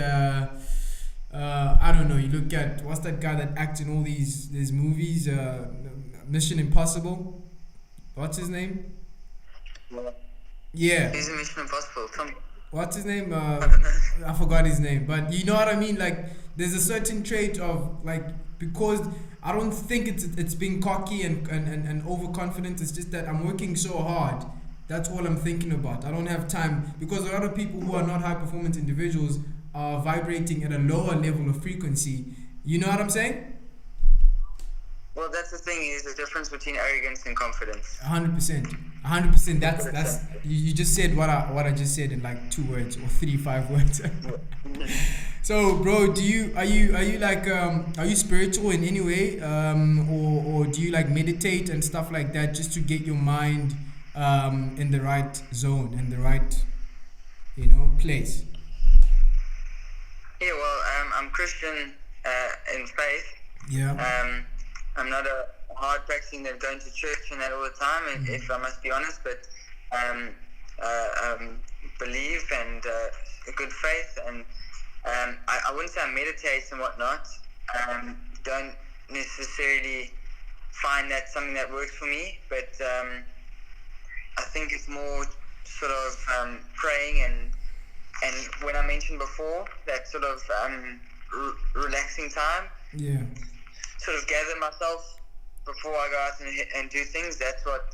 look at, what's that guy that acts in all these movies, Mission Impossible, what's his name? He's in Mission Impossible. What's his name? I don't know. I forgot his name, but you know what I mean. Like, there's a certain trait of, like, because I don't think it's being cocky and overconfident. It's just that I'm working so hard. That's all I'm thinking about. I don't have time, because a lot of people who are not high performance individuals are vibrating at a lower level of frequency. You know what I'm saying? Well, that's the thing, is the difference between arrogance and confidence. 100%. That's you just said what I just said in like 2 words or 5 words. So, bro, are you spiritual in any way, or do you like meditate and stuff like that, just to get your mind in the right zone, in the right, place. Yeah, well, I'm Christian in faith. Yeah. I'm not a hard practicing that going to church and that all the time, if I must be honest, but believe and a good faith, and I wouldn't say I meditate and whatnot. Don't necessarily find that something that works for me, but I think it's more sort of praying and when I mentioned before that sort of relaxing time, Yeah. sort of gather myself before I go out and do things. That's what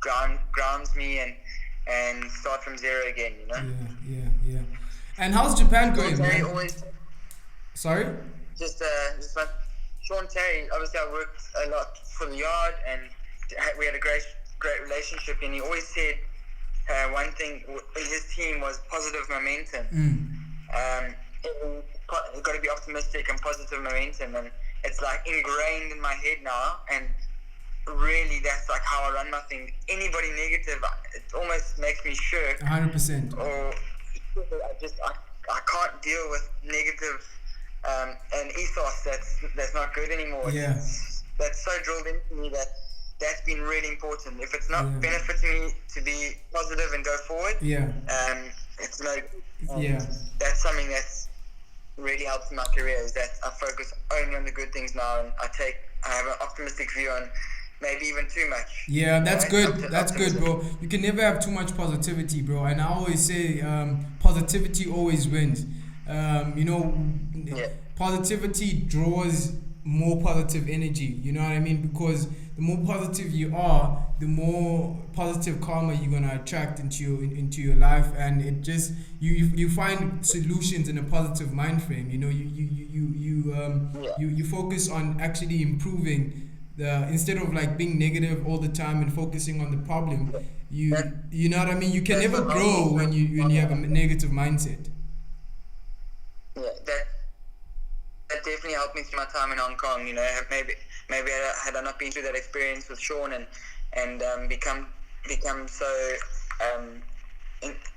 grounds me and start from zero again. Yeah. And how's Japan Sean going, Terry man? always Sorry. just like Sean Terry. Obviously, I worked a lot for the yard, and we had a great relationship. And he always said one thing in his team was positive momentum. You've got to be optimistic and positive momentum, and it's like ingrained in my head now, and really that's like how I run my thing. Anybody negative, it almost makes me shirk. 100%. Or I can't deal with negative and ethos that's not good anymore. Yeah. That's so drilled into me that's been really important. If it's not Yeah. benefiting me to be positive and go forward, Yeah. it's no good. Yeah. That's something that's really helps in my career, is that I focus only on the good things now, and I have an optimistic view on maybe even too much. Yeah, that's good. That's good, Optimism. bro. You can never have too much positivity, bro. And I always say, positivity always wins. Yeah. Positivity draws more positive energy. You know what I mean? Because the more positive you are, the more positive karma you're gonna attract into your life, and it just you find solutions in a positive mind frame. You focus on actually improving. Instead of like being negative all the time and focusing on the problem, you know what I mean. You can never grow when you have a negative mindset. Yeah, that definitely helped me through my time in Hong Kong. Maybe had I not been through that experience with Sean and become so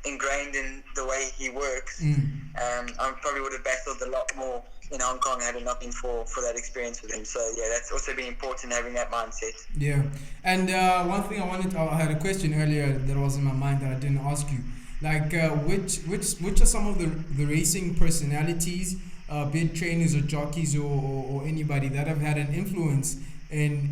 ingrained in the way he works, I probably would have battled a lot more in Hong Kong had it not been for that experience with him. So yeah, that's also been important, having that mindset. Yeah, and one thing I had a question earlier that was in my mind that I didn't ask you. Like, which are some of the racing personalities, be it trainers or jockeys or anybody that have had an influence into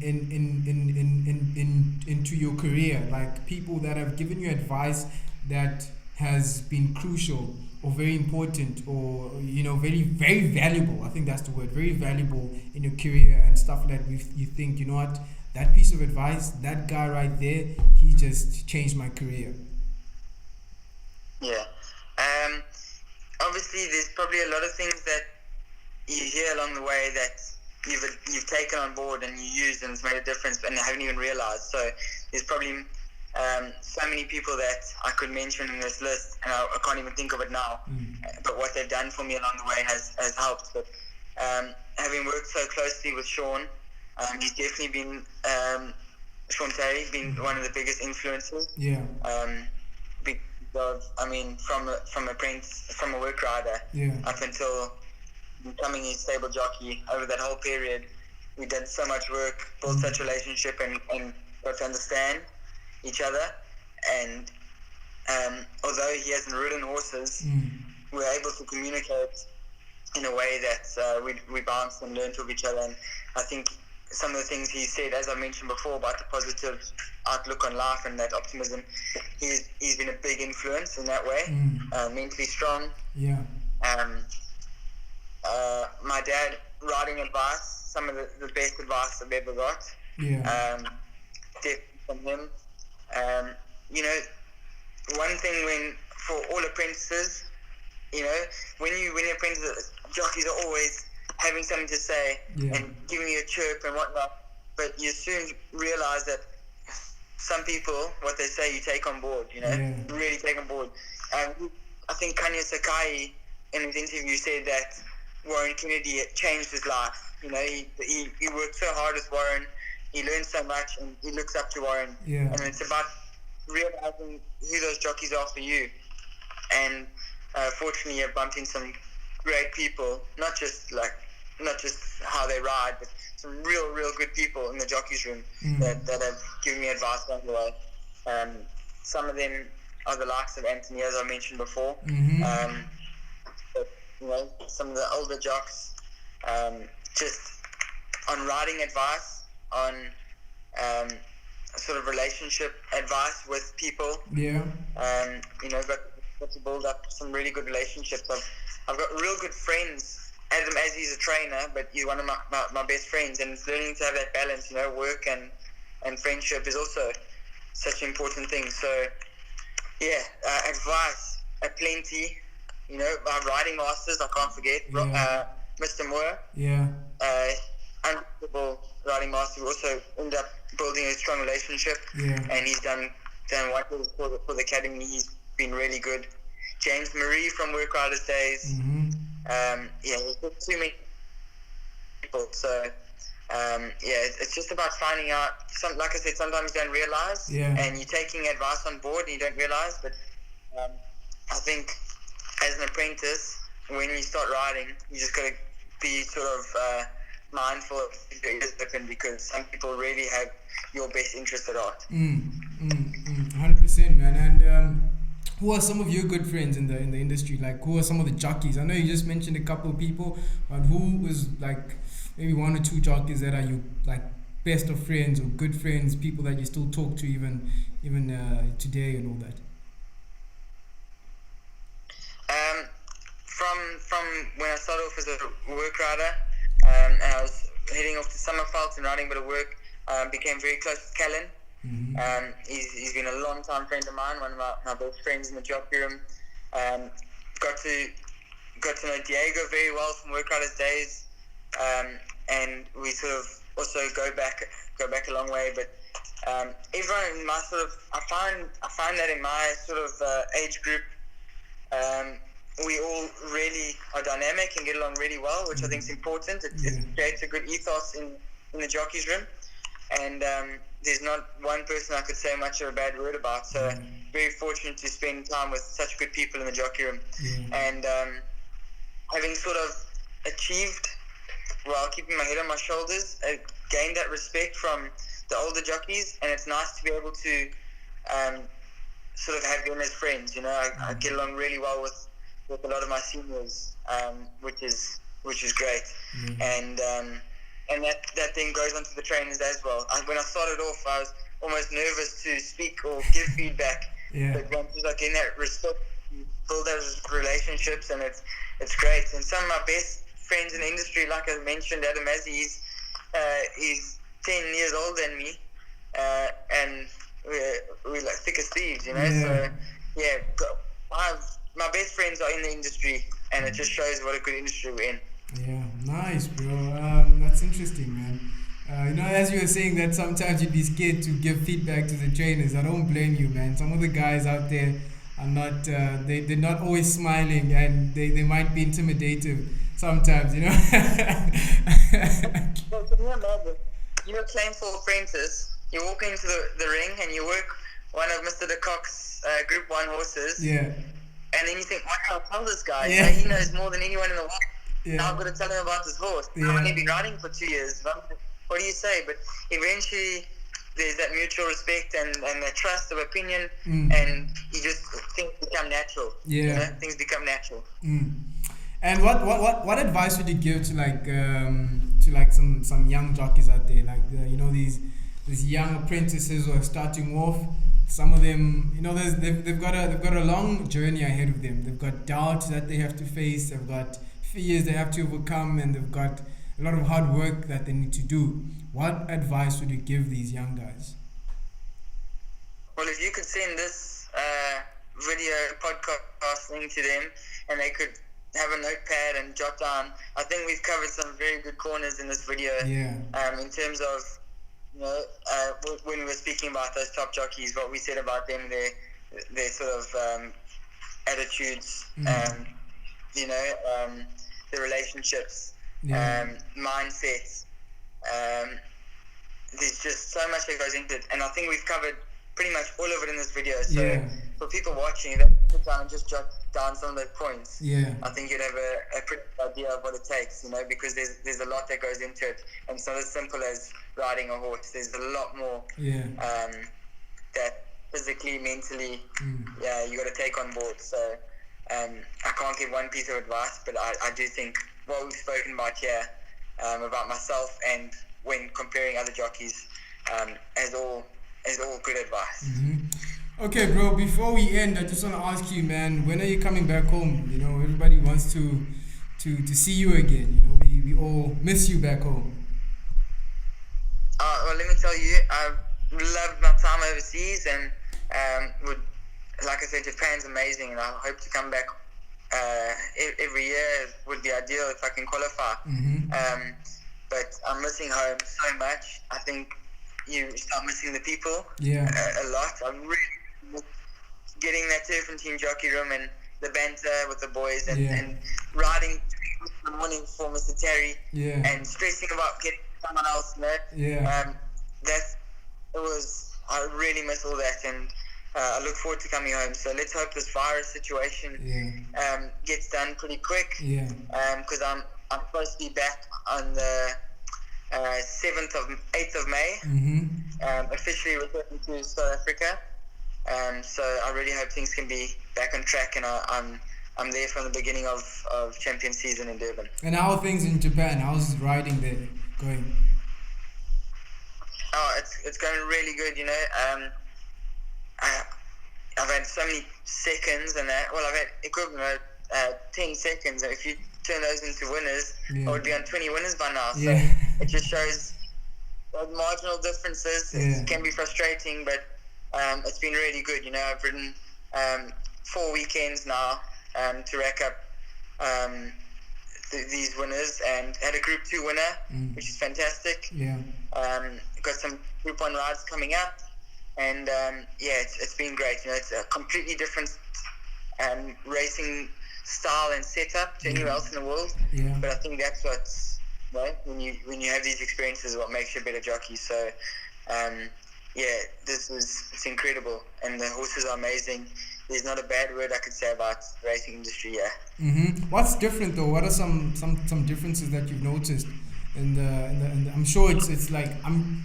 your career, like people that have given you advice that has been crucial or very important, or very, very valuable. I think that's the word, very valuable in your career, and stuff that you think, you know what, that piece of advice, that guy right there, he just changed my career. Yeah. Obviously, there's probably a lot of things that you hear along the way that you've taken on board and you used, and it's made a difference, and haven't even realized. So there's probably so many people that I could mention in this list, and I can't even think of it now. But what they've done for me along the way has helped. But having worked so closely with Sean, he's definitely been Sean Terry, been one of the biggest influences. Yeah. Because from a work rider, up until becoming a stable jockey, over that whole period, we did so much work, built such a relationship, and got to understand each other. And although he hasn't ridden horses, we were able to communicate in a way that we bounced and learned of each other. And I think some of the things he said, as I mentioned before, about the positive outlook on life and that optimism, he's been a big influence in that way. Mentally strong. Yeah. My dad, riding advice, some of the best advice I've ever got. Yeah. From him. One thing for all apprentices, when you're apprentices, jockeys are always having something to say and giving you a chirp and whatnot, but you soon realize that some people, what they say, you take on board, really take on board. I think Kanye Sakai, in his interview, said that Warren Kennedy changed his life. He worked so hard with Warren, he learned so much, and he looks up to Warren. Yeah. And it's about realizing who those jockeys are for you. And fortunately, I've bumped into some great people, not just how they ride, but some real good people in the jockeys room that have given me advice along the way. Some of them are the likes of Anthony, as I mentioned before. But, some of the older jocks, just on riding advice, on sort of relationship advice with people. Yeah. Got to build up some really good relationships. I've got real good friends. Adam, as he's a trainer, but he's one of my best friends, and it's learning to have that balance. Work and friendship is also such an important thing. So, yeah, advice aplenty. Our riding masters, I can't forget. Yeah. Mr. Moore. Yeah. Unbelievable riding master. We also ended up building a strong relationship. Yeah. And he's done wonders for the academy. He's been really good. James Marie from Work Riders Days. There's just too many people. So, it's just about finding out. Like I said, sometimes you don't realize. Yeah. And you're taking advice on board and you don't realize. But I think as an apprentice, when you start riding, you just got to be sort of mindful of your ears open, because some people really have your best interest at heart. 100%, man. And who are some of your good friends in the industry? Like, who are some of the jockeys? I know you just mentioned a couple of people, but who was like maybe one or two jockeys that are you like best of friends or good friends, people that you still talk to even today and all that? From when I started off as a work rider, and I was heading off to Summerfeld and riding a bit of work, became very close with Callan. He's been a long time friend of mine, one of my best friends in the jockey room. Got to know Diego very well from Work Riders Days, and we sort of also go back a long way. But everyone in my sort of, I find that in my sort of age group, we all really are dynamic and get along really well, which I think is important. It creates a good ethos in the jockeys room, and there's not one person I could say much of a bad word about. So very fortunate to spend time with such good people in the jockey room, and having sort of achieved while keeping my head on my shoulders, I gained that respect from the older jockeys, and it's nice to be able to sort of have them as friends. I get along really well with a lot of my seniors, which is great, and that then goes on to the trainers as well. When I started off, I was almost nervous to speak or give feedback, but once I get that respect, build those relationships, and it's great. And some of my best friends in the industry, like I mentioned, Adam Mazzi, he's 10 years older than me, and we're like thick as thieves, So my best friends are in the industry, and it just shows what a good industry we're in. Yeah, nice, bro. That's interesting, man. As you were saying that sometimes you'd be scared to give feedback to the trainers. I don't blame you, man. Some of the guys out there are not, they're not always smiling, and they might be intimidative sometimes, Well, can you imagine? You're a claim for apprentice, you walk into the ring and you work one of Mr. De Kock's Group 1 horses. Yeah. And then you think, what can I tell this guy? Yeah. He knows more than anyone in the world. Yeah. Now I've got to tell him about this horse. Yeah. I've only been riding for 2 years. What do you say? But eventually there's that mutual respect and that trust of opinion, and you just, things become natural. Yeah. Things become natural. And what advice would you give to some young jockeys out there, like these young apprentices who are starting off? Some of them, they've got a long journey ahead of them. They've got doubts that they have to face. They've got fears they have to overcome, and they've got a lot of hard work that they need to do. What advice would you give these young guys? Well, if you could send this video podcast link to them, and they could have a notepad and jot down, I think we've covered some very good corners in this video. Yeah. In terms of, when we were speaking about those top jockeys, what we said about them, their sort of attitudes, the relationships, mindsets. There's just so much that goes into it, and I think we've covered pretty much all of it in this video. So Yeah. for people watching, if they sit down and just jot down some of those points, Yeah. I think you'd have a pretty good idea of what it takes, you know, because there's a lot that goes into it, and it's not as simple as riding a horse. There's a lot more Yeah. that physically, mentally, you got to take on board. So I can't give one piece of advice, but I do think what we've spoken about here about myself and when comparing other jockeys is all good advice. Okay, bro, before we end, I just want to ask you, man, when are you coming back home? You know, everybody wants to see you again. You know, we all miss you back home. Well, let me tell you, I've loved my time overseas, and like I said, Japan's amazing, and I hope to come back every year. Would be ideal if I can qualify. But I'm missing home so much. I think you start missing the people a lot. I'm really miss getting that Turpentine jockey room and the banter with the boys and riding in the morning for Mr. Terry and stressing about getting someone else, you know? I really miss all that, and I look forward to coming home. So let's hope this virus situation gets done pretty quick. Because I'm supposed to be back on the 8th of May, officially returning to South Africa. So I really hope things can be back on track, and I'm there from the beginning of champion season in Durban. And how are things in Japan? How's riding there going? Oh, it's going really good, you know. I've had so many seconds, and I've had equivalent 10 seconds. And if you turn those into winners, I would be on 20 winners by now. So it just shows those marginal differences. It can be frustrating, but it's been really good. You know, I've ridden 4 weekends now to rack up these winners, and had a Group 2 winner, which is fantastic. Got some Group 1 rides coming up, and it's been great. You know, it's a completely different racing style and setup to anywhere else in the world. But I think that's what's, you know, when you have these experiences, what makes you a better jockey. So it's incredible, and the horses are amazing. There's not a bad word I could say about the racing industry. What's different though? What are some differences that you've noticed? And I'm sure it's like I'm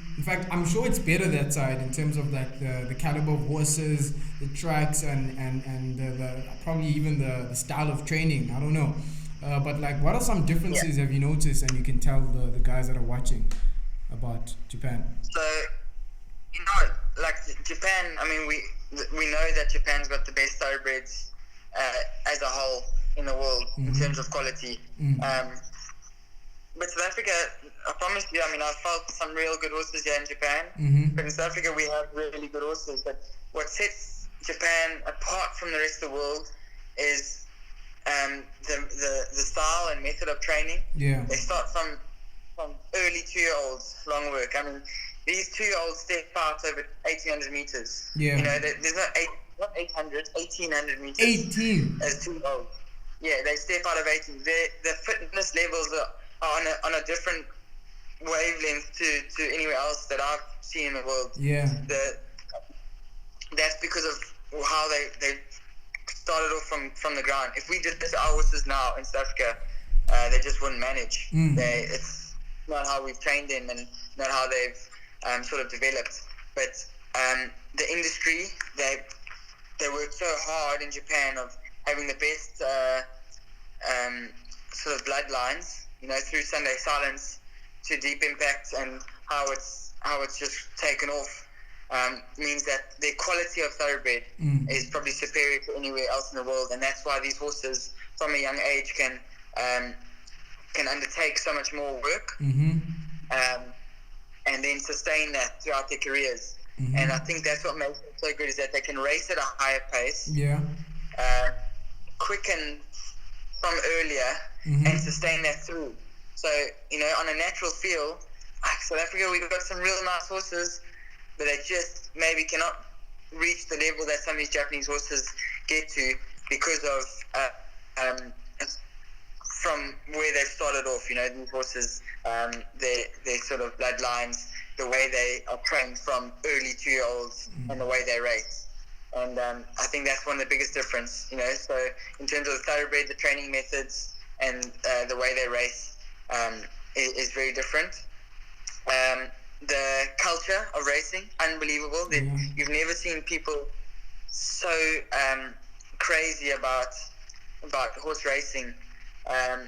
sure it's better that side in terms of like the caliber of horses, the tracks, and the probably even the style of training. I don't know, but like, what are some differences have you noticed, and you can tell the guys that are watching about Japan? So, you know, like Japan. I mean, we know that Japan's got the best thoroughbreds as a whole in the world in terms of quality. But South Africa, I promise you, I mean, I've felt some real good horses here in Japan. But in South Africa, we have really good horses. But what sets Japan apart from the rest of the world is the style and method of training. They start from early 2-year-olds, long work. I mean, these 2-year-olds step out over 1,800 meters. You know, there's not 800, 1,800 meters. 18 as 2-year-olds. They step out of 18. The fitness levels are on a different wavelength to anywhere else that I've seen in the world. That's because of how they started off from the ground. If we did this to our horses now in South Africa, they just wouldn't manage. It's not how we've trained them, and not how they've sort of developed. But the industry, they work so hard in Japan of having the best sort of bloodlines, you know, through Sunday Silence to Deep Impact, and how it's just taken off, means that their quality of thoroughbred is probably superior to anywhere else in the world, and that's why these horses from a young age can undertake so much more work, and then sustain that throughout their careers. And I think that's what makes it so good, is that they can race at a higher pace, quicken from earlier, and sustain that through. So, you know, on a natural field, South Africa, we've got some real nice horses, but they just maybe cannot reach the level that some of these Japanese horses get to because of from where they've started off. You know, these horses, their sort of bloodlines the way they are trained from early 2-year-olds and the way they race. And I think that's one of the biggest difference, So in terms of the thoroughbred, the training methods and the way they race is very different. The culture of racing, unbelievable. You've never seen people so crazy about horse racing.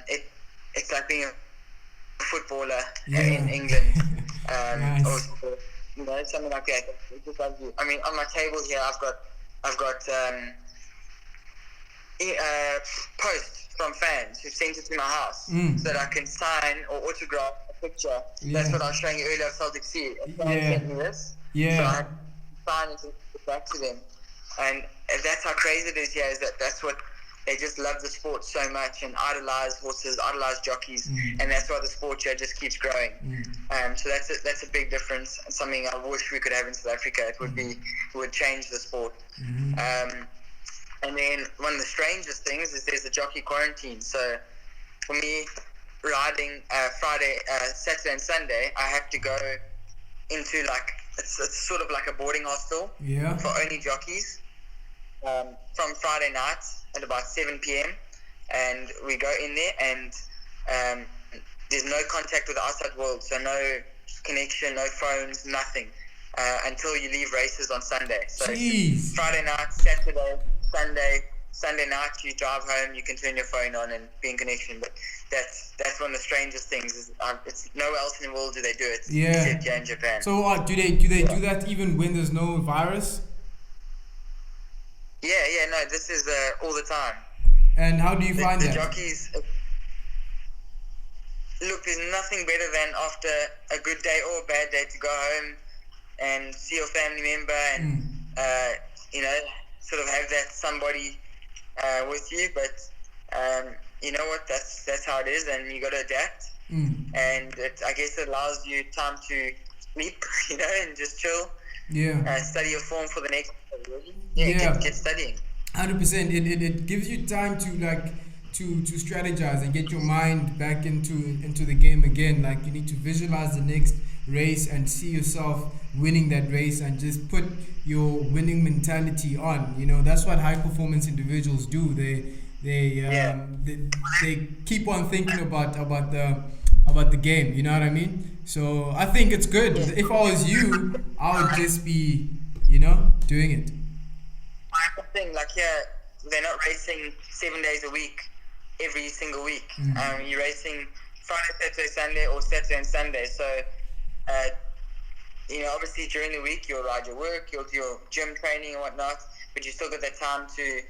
It's like being a footballer in England, nice. or something like that. It's just like I mean, on my table here, I've got posts from fans who've sent it to my house so that I can sign or autograph a picture. That's what I was showing you earlier of Celtic Sea. A fan sent me this, so I sign it and give it back to them. And that's how crazy it is here. Is that's what they just love the sport so much and idolize horses, idolize jockeys, and that's why the sport here just keeps growing. So that's a big difference, and something I wish we could have in South Africa. It would change the sport. And then one of the strangest things is there's a jockey quarantine. So for me, riding Friday, Saturday and Sunday, I have to go into it's sort of like a boarding hostel for only jockeys from Friday night at about 7 p.m. And we go in there and there's no contact with the outside world. So no connection, no phones, nothing until you leave races on Sunday. So Friday night, Saturday, Sunday night, you drive home, you can turn your phone on and be in connection. But that's one of the strangest things. It's nowhere else in the world do they do it except here in Japan. So do they do that even when there's no virus? No, this is all the time. And how do you find the that? Jockeys, look, there's nothing better than after a good day or a bad day to go home and see your family member and sort of have that somebody with you. But you know what? That's how it is, and you got to adapt. And I guess it allows you time to sleep, and just chill. Study your form for the next day. Get studying. 100%. It gives you time to to strategize and get your mind back into the game again. Like, you need to visualize the next race and see yourself winning that race and just put your winning mentality on. That's what high performance individuals do. They keep on thinking about the game. You know what I mean? So I think it's good. If I was you, I would just be doing it. I think here they're not racing 7 days a week every single week. You're racing Friday, Saturday, Sunday, or Saturday and Sunday. So obviously during the week you'll ride your work, you'll do your gym training and whatnot, but you still got that time to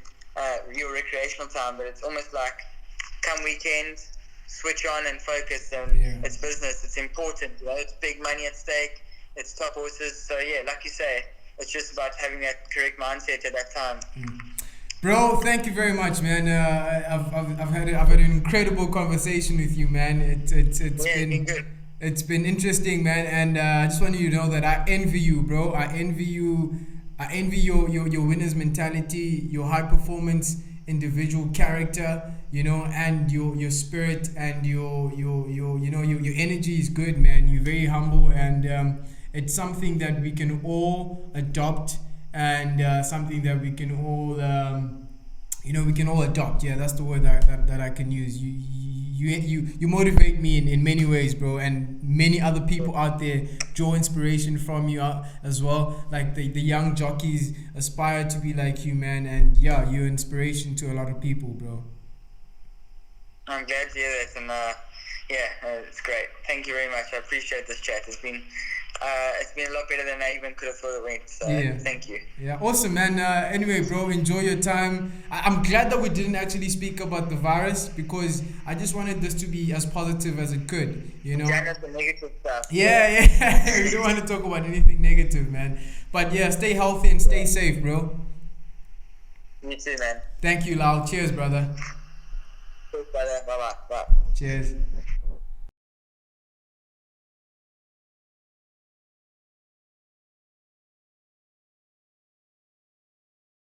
your recreational time. But it's almost like come weekend, switch on and focus, and it's business. It's important. It's big money at stake. It's top horses. So like you say, it's just about having that correct mindset at that time. Bro, thank you very much, man. I've had an incredible conversation with you, man. It's been interesting, man. And I just want you to know that I envy you, bro. I envy your winner's mentality, your high performance individual character, and your spirit and your energy is good, man. You're very humble, and it's something that we can all adopt, and something that we can all adopt. Yeah, that's the word that I can use. You motivate me in many ways, bro, and many other people out there draw inspiration from you as well. Like the young jockeys aspire to be like you, man, and you're inspiration to a lot of people, bro. I'm glad to hear that, and it's great. Thank you very much. I appreciate this chat. It's been a lot better than I even could have thought it went. So thank you. Yeah, awesome, man. Anyway, bro, enjoy your time. I'm glad that we didn't actually speak about the virus, because I just wanted this to be as positive as it could. The negative stuff. Yeah. We don't want to talk about anything negative, man. But stay healthy and stay safe, bro. You too, man. Thank you, Lyle. Cheers, brother. Cheers, brother. Bye. Cheers.